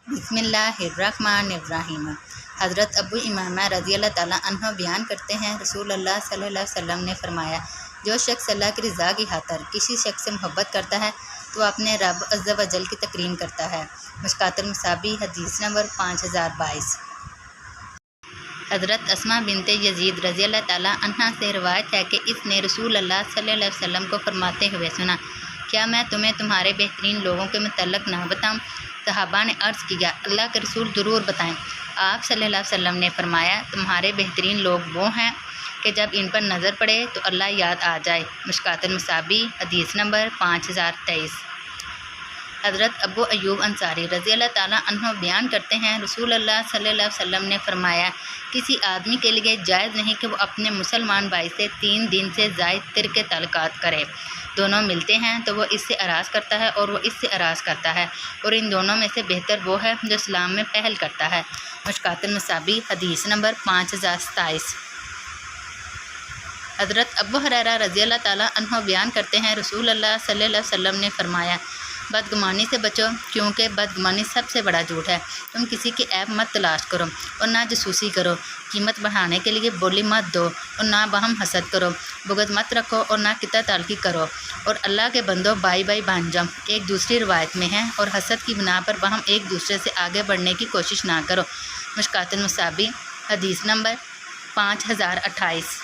बिस्मिल्लाहिर्रहमानिर्रहीम। हज़रत अबू इमामा रज़ी अल्लाह ताला अन्हु बयान करते हैं, रसूल अल्लाह सल्लल्लाहु अलैहि वसल्लम ने फरमाया, जो शख्स अल्लाह की रज़ा की खातिर किसी शख्स से मोहब्बत करता है तो अपने रब अज़्ज़ा व जल की तकरीम करता है। मुश्कातुल मुसाबी हदीस नंबर 5022। हज़रत अस्मा बिनते यजीद रज़ी अल्लाह ताला अन्हा से रवायत है कि इसने रसूल अल्लाह सल्लल्लाहु अलैहि वसल्लम को फरमाते हुए सुना, क्या मैं तुम्हें तुम्हारे बेहतरीन लोगों के मुतल्लक ना बताऊँ? सहाबा ने अर्ज़ किया, अल्लाह के रसूल ज़रूर बताएं। आप सल्लल्लाहु अलैहि वसल्लम ने फरमाया, तुम्हारे बेहतरीन लोग वो हैं कि जब इन पर नज़र पड़े तो अल्लाह याद आ जाए। मुश्कातुल मुसाबी हदीस नंबर 5023। हज़रत अबू अयूब अंसारी रज़ी अल्लाह ताला अन्हु बयान करते हैं, रसूल अल्लाह सल्लल्लाहु अलैहि वसल्लम ने फरमाया, किसी आदमी के लिए जायज़ नहीं कि वो अपने मुसलमान भाई से 3 दिन से ज़ायद तिरके तल्क़ात करे। दोनों मिलते हैं तो वो इससे अराज़ करता है और वो इससे अराज़ करता है, और इन दोनों में से बेहतर वो है जो इस्लाम में पहल करता है। मुश्कातुल मुसाबी हदीस नंबर 5027। हज़रत अबू हुरैरा रज़ी अल्लाह ताला अन्हु बयान करते हैं, रसूल अल्लाह सल्लल्लाहु अलैहि वसल्लम ने फरमाया, बदगुमानी से बचो, क्योंकि बदगुमानी सबसे बड़ा झूठ है। तुम किसी की ऐब मत तलाश करो और ना जासूसी करो। कीमत बढ़ाने के लिए बोली मत दो और ना बहम हसद करो। बुग़्ज़ मत रखो और ना किता ताल्की करो। और अल्लाह के बंदो बाई बाई बन जाओ। एक दूसरी रिवायत में है, और हसद की बिना पर बहम एक दूसरे से आगे बढ़ने की कोशिश ना करो। मुश्कातुल मुसाबी हदीस नंबर 5028।